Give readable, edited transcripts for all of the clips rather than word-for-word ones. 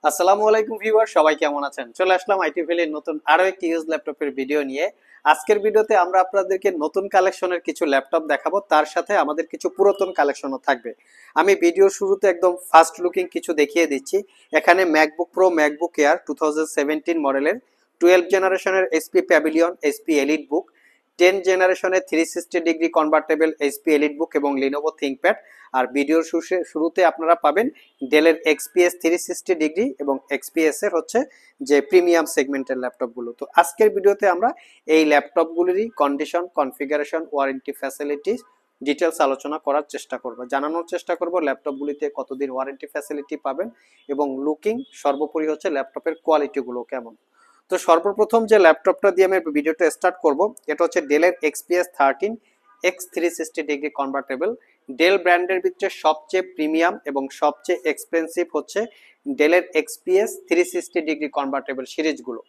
আসসালামু আলাইকুম ভিউয়ার, সবাই কেমন আছেন? চলে আসলাম আইটি ভ্যালির নতুন আরো একটি ইউজ ল্যাপটপের ভিডিও নিয়ে। আজকের ভিডিওতে আমরা আপনাদেরকে নতুন কালেকশনের কিছু ল্যাপটপ দেখাবো, তার সাথে আমাদের কিছু পুরাতন কালেকশনও থাকবে। আমি ভিডিওর শুরুতে একদম ফার্স্ট লুকিং কিছু দেখিয়ে দিচ্ছি। এখানে ম্যাকবুক প্রো, ম্যাকবুক এয়ার 2017 মডেলের 12 জেনারেশনের এসপি প্যাভিলিয়ন, এসপি এলিট বুক, 10 জেনারেশনের 360 ডিগ্রি কনভার্টেবল এসপি এলিট বুক এবং লিনোভো থিংকপ্যাড। আর ভিডিওর শুরুতে আপনারা পাবেন ডেলের এক্সপিএস 360 ডিগ্রি এবং এক্সপিএস এর হচ্ছে যে প্রিমিয়াম সেগমেন্টের ল্যাপটপগুলো। তো আজকের ভিডিওতে আমরা এই ল্যাপটপগুলিরই condition, configuration, warranty facilities details আলোচনা করার চেষ্টা করব, জানানোর চেষ্টা করব ল্যাপটপগুলিতে কতদিন ওয়ারেন্টি ফ্যাসিলিটি পাবেন এবং লুকিং, সর্বোপরি হচ্ছে ল্যাপটপের কোয়ালিটিগুলো কেমন। তো সর্বপ্রথম যে ল্যাপটপটা দিয়ে আমি ভিডিওটা স্টার্ট করব, এটা হচ্ছে ডেলের XPS 13 X 360 degree convertible. Dell ব্র্যান্ডের ভিতরে সবচেয়ে প্রিমিয়াম এবং সবচেয়ে এক্সপেন্সিভ হচ্ছে ডেলের এক্সপিএস 360 ডিগ্রি কনভার্টেবল সিরিজগুলো।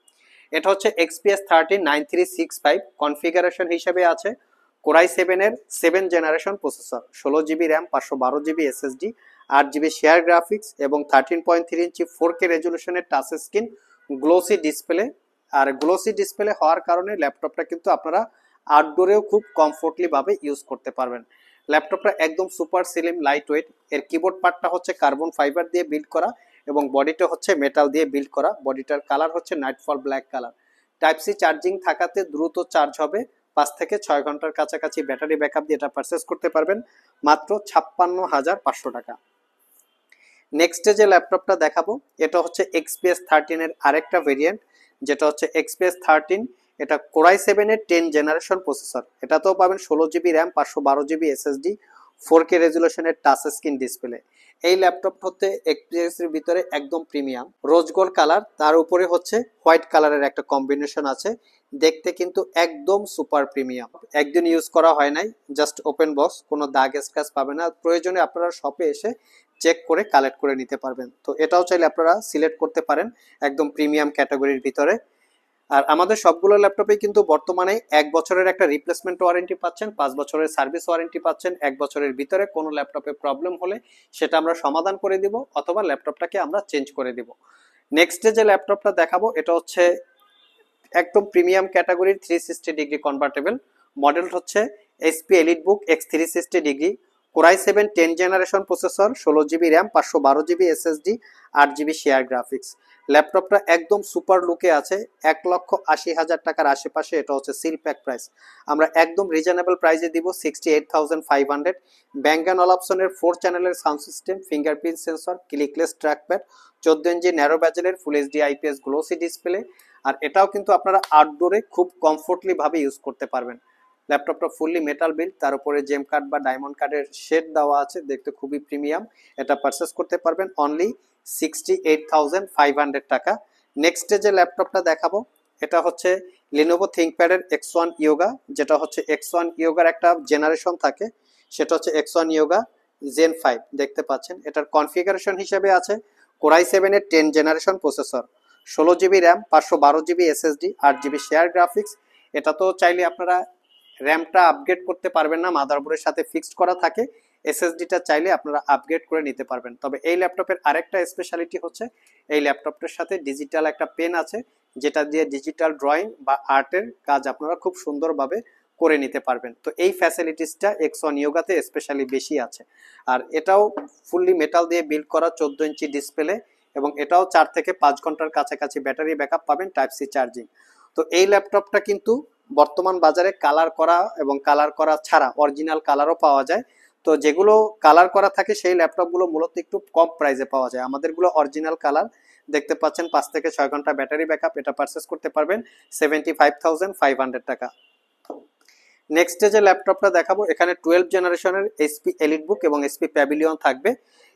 এটা হচ্ছে এক্সপিএস 13 9365। কনফিগারেশন হিসেবে আছে কোরাই 7 এর 7 generation processor, 16 GB RAM, 512 GB SSD, 8 GB share graphics এবং 13.3 ইঞ্চি 4K রেজলিউশনের টাচ স্ক্রিন, গ্লোসি ডিসপ্লে। আর গ্লোসি ডিসপ্লে হওয়ার কারণে ল্যাপটপটা কিন্তু আপনারা আউটডোরেও খুব কমফোর্টলি ভাবে ইউজ করতে পারবেন। ল্যাপটপটা একদম সুপার স্লিম, লাইট ওয়েট। এর কিবোর্ড পার্টটা হচ্ছে কার্বন ফাইবার দিয়ে বিল্ড করা এবং বডিটা হচ্ছে মেটাল দিয়ে বিল্ড করা। বডিটার কালার হচ্ছে nightfall black colour. Type C charging থাকাতে দ্রুত চার্জ হবে। 5 থেকে 6 ঘন্টার কাছাকাছি ব্যাটারি ব্যাকআপ দিয়ে এটা পারচেস করতে পারবেন মাত্র 56,500 টাকা। নেক্সটে যে ল্যাপটপটা দেখাবো এটা হচ্ছে এক্সপিএস 13 এর আরেকটা ভেরিয়েন্ট, যেটা হচ্ছে এক্সপিএস 13। এটা কোরাই 7 এর 10 জেনারেশন প্রসেসর। এটাতেও পাবেন 16 GB RAM, 512 GB SSD, 4K রেজলিউশনের টাচ স্ক্রিন ডিসপ্লে। এই ল্যাপটপ হচ্ছে এক্সপিএস এর ভিতরে একদম প্রিমিয়াম, রোজ গোল্ড কালার, তার উপরে হচ্ছে হোয়াইট কালারের একটা কম্বিনেশন আছে। দেখতে কিন্তু একদম সুপার প্রিমিয়াম। একদিন ইউজ করা হয় নাই, জাস্ট ওপেন বক্স, কোনো দাগ স্ক্র্যাচ পাবে না। প্রয়োজনে আপনারা শপে এসে চেক করে কালেক্ট করে নিতে পারবেন। তো এটাও চাইলে আপনারা সিলেক্ট করতে পারেন একদম প্রিমিয়াম ক্যাটাগরির ভিতরে। আর আমাদের সবগুলো ল্যাপটপে কিন্তু বর্তমানে 1 বছরের একটা রিপ্লেসমেন্ট ওয়ারেন্টি পাচ্ছেন, 5 বছরের সার্ভিস ওয়ারেন্টি পাচ্ছেন। 1 বছরের ভিতরে কোনো ল্যাপটপে প্রবলেম হলে সেটা আমরা সমাধান করে দিব অথবা ল্যাপটপটাকে আমরা চেঞ্জ করে দিব। নেক্সটে যে ল্যাপটপটা দেখাবো এটা হচ্ছে একদম প্রিমিয়াম ক্যাটাগরির 360 ডিগ্রি কনভার্টেবল। মডেল হচ্ছে HP EliteBook x 360 degree, Core i 7 10 generation processor, 16 GB RAM, 512 GB SSD, 8 GB share graphics. ল্যাপটপটা একদম সুপার লুকে আছে। 1,80,000 টাকার আশেপাশে এটা হচ্ছে সিল প্যাক প্রাইস। আমরা একদম রিজনেবল প্রাইসে দিব 68,500। ব্যাঙ্ক অ্যান্ড অলাপসনের 4 চ্যানেলের sound system, fingerprint sensor, clickless trackpad, 14 inch narrow ব্যাজেলের full HD IPS glossy display. আর এটাও কিন্তু আপনারা আউটডোরে খুব কমফোর্টলি ভাবে ইউজ করতে পারবেন। ল্যাপটপটা ফুললি মেটাল বিল্ড, তার উপরে জেম কার্ড বা ডায়মন্ড কার্ডের শেড দেওয়া আছে, দেখতে খুবই প্রিমিয়াম। এটা পারচেস করতে পারবেন অনলি 68,500 টাকা। নেক্সটে যে ল্যাপটপটা দেখাবো এটা হচ্ছে লিনোভো থিংকপ্যাডের X1 ইয়োগা, যেটা হচ্ছে X1 ইয়োগার একটা জেনারেশন থাকে, সেটা হচ্ছে X1 ইয়োগা জেন 5। দেখতে পাচ্ছেন এটার কনফিগারেশন হিসেবে আছে কোরাই 7 এর 10 generation processor, 16 GB RAM, 512 GB SSD, 8 GB share graphics. এটা তো চাইলে আপনারা র্যামটা আপগ্রেড করতে পারবেন না, মাদারবোর্ডের সাথে ফিক্সড করা থাকে। এসএসডিটা চাইলে আপনারা আপগ্রেড করে নিতে পারবেন। তবে এই ল্যাপটপের আরেকটা স্পেশালিটি হচ্ছে এই ল্যাপটপটার সাথে ডিজিটাল একটা পেন আছে, যেটা দিয়ে ডিজিটাল ড্রয়িং বা আর্টের কাজ আপনারা খুব সুন্দরভাবে করে নিতে পারবেন। তো এই ফ্যাসিলিটিসটা X1 ইয়োগাতে স্পেশালি বেশি আছে। আর এটাও ফুললি মেটাল দিয়ে বিল্ড করা, 14 ইঞ্চি ডিসপ্লে এবং এটাও 4 থেকে 5 ঘন্টার কাছাকাছি ব্যাটারি ব্যাকআপ পাবেন, টাইপ সি চার্জিং। তো এই ল্যাপটপটা কিন্তু বর্তমান বাজারে কালার করা এবং কালার করা ছাড়া অরিজিনাল কালারও পাওয়া যায়। তো যেগুলো কালার করা থাকে সেই ল্যাপটপগুলো মূলত একটু কম প্রাইসে পাওয়া যায়। আমাদেরগুলো অরিজিনাল কালার, দেখতে পাচ্ছেন 5 থেকে 6 ঘন্টা ব্যাটারি ব্যাকআপ। এটা পারচেস করতে পারবেন 75,500 টাকা। নেক্সটে যে ল্যাপটপটা দেখাবো এখানে 12 জেনারেশনের এসপি এলিট বুক এবং এসপি প্যাভিলিয়ন থাকবে।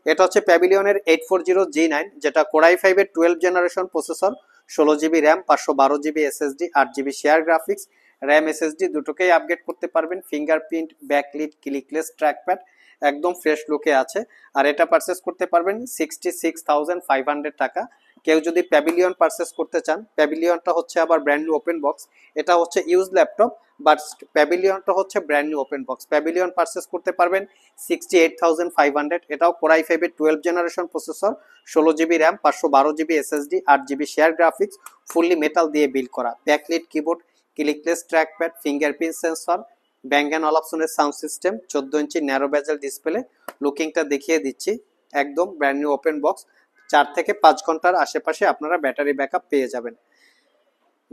এটা হচ্ছে প্যাভিলিয়নের 840G9, যেটা কোরাই 5 এর 12 generation processor, 16 GB RAM, 512 GB SSD, 8 GB share graphics. RAM SSD দুটোকেই আপগ্রেড করতে পারবেন। ফিঙ্গারপ্রিন্ট, ব্যাকলিট, ক্লিকলেস ট্র্যাকপ্যাড, একদম ফ্রেশ লুকে আছে। আর এটা পারচেস করতে পারবেন 66,500 টাকা। কেউ যদি প্যাভিলিয়ন পারচেস করতে চান, প্যাভিলিয়নটা হচ্ছে আবার ব্র্যান্ড নিউ ওপেন বক্স, এটা হচ্ছে ইউজ ল্যাপটপ বাট প্যাভিলিয়নটা হচ্ছে brand new open box. Pavilion purchase করতে পারবেন 68,500, এটাও কোরাই 5 এর 12 generation processor, 16 GB RAM, 512 GB SSD, 8 GB share graphics, fully metal দিয়ে বিল্ড করা, backlit keyboard, clickless trackpad, fingerprint sensor, bang and অলাপসনের sound system, 14 inch narrow bezel display. লুকিংটা দেখিয়ে দিচ্ছি, একদম ব্র্যান্ড নিউ ওপেন বক্স। 4 থেকে 5 ঘন্টার আশেপাশে আপনারা ব্যাটারি ব্যাকআপ পেয়ে যাবেন।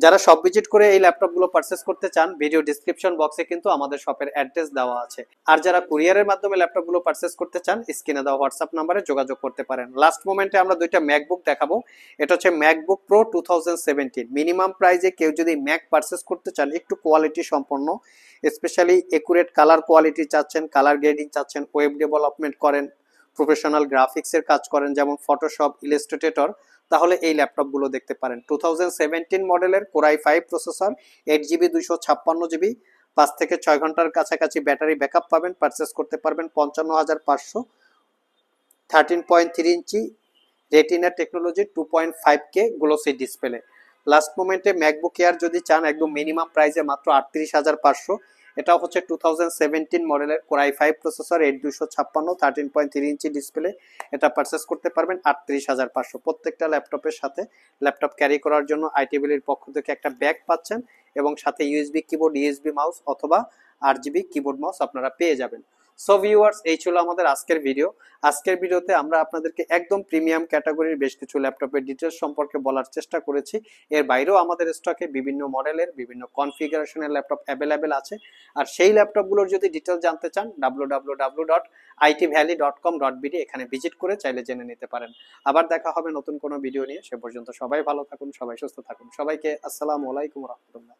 যারা শপ ভিজিট করে এই ল্যাপটপগুলো পারচেস করতে চান, ভিডিও ডিসক্রিপশন বক্সে কিন্তু আমাদের শপের অ্যাড্রেস দেওয়া আছে। আর যারা কুরিয়ারের মাধ্যমে ল্যাপটপগুলো পারচেস করতে চান, স্ক্রিনে দেওয়া হোয়াটসঅ্যাপ নাম্বারে যোগাযোগ করতে পারেন। লাস্ট মোমেন্টে আমরা দুইটা ম্যাকবুক দেখাবো। এটা হচ্ছে ম্যাকবুক প্রো 2017। মিনিমাম প্রাইসে কেউ যদি ম্যাক পারচেস করতে চান, একটু কোয়ালিটি সম্পন্ন, স্পেশালি একুরেট কালার কোয়ালিটি চাচ্ছেন, কালার গ্রেডিং চাচ্ছেন, ওয়েব ডেভেলপমেন্ট করেন, প্রফেশনাল গ্রাফিক্সের কাজ করেন যেমন ফটোশপ, ইলাস্ট্রেটর, তাহলে এই ল্যাপটপগুলো দেখতে পারেন। 2017 মডেলের কোরাই 5 প্রসেসর, 8 জিবি 256 জিবি, 5 থেকে 6 ঘন্টার কাছাকাছি ব্যাটারি ব্যাকআপ পাবেন। পারচেস করতে পারবেন 55,500। 13.3 inch retina technology, 2.5K glossy display. Last মোমেন্টে ম্যাকবুক এয়ার যদি চান, একদম মিনিমাম প্রাইসে মাত্র 38,500। এটাও হচ্ছে 2017 মডেলের কোরাই 5 প্রসেসর, 8256, 13.3 ইঞ্চি ডিসপ্লে। এটা পারচেস করতে পারবেন 38,500। প্রত্যেকটা ল্যাপটপের সাথে ল্যাপটপ ক্যারি করার জন্য আইটিভিলির পক্ষ থেকে একটা ব্যাগ পাচ্ছেন এবং সাথে ইউএসবি কিবোর্ড, ইউএসবি মাউস অথবা 8 জিবি কিবোর্ড মাউস আপনারা পেয়ে যাবেন। সো ভিউয়ার্স, এই ছিল আমাদের আজকের ভিডিও। আজকের ভিডিওতে আমরা আপনাদেরকে একদম প্রিমিয়াম ক্যাটাগরির বেশ কিছু ল্যাপটপের ডিটেলস সম্পর্কে বলার চেষ্টা করেছি। এর বাইরেও আমাদের স্টকে বিভিন্ন মডেলের, বিভিন্ন কনফিগারেশনের ল্যাপটপ অ্যাভেলেবেল আছে। আর সেই ল্যাপটপগুলোর যদি ডিটেলস জানতে চান, www.itvalley.com.bd এখানে ভিজিট করে চাইলে জেনে নিতে পারেন। আবার দেখা হবে নতুন কোনো ভিডিও নিয়ে। সে পর্যন্ত সবাই ভালো থাকুন, সবাই সুস্থ থাকুন। সবাইকে আসসালামু আলাইকুম রহমতুল্লাহ।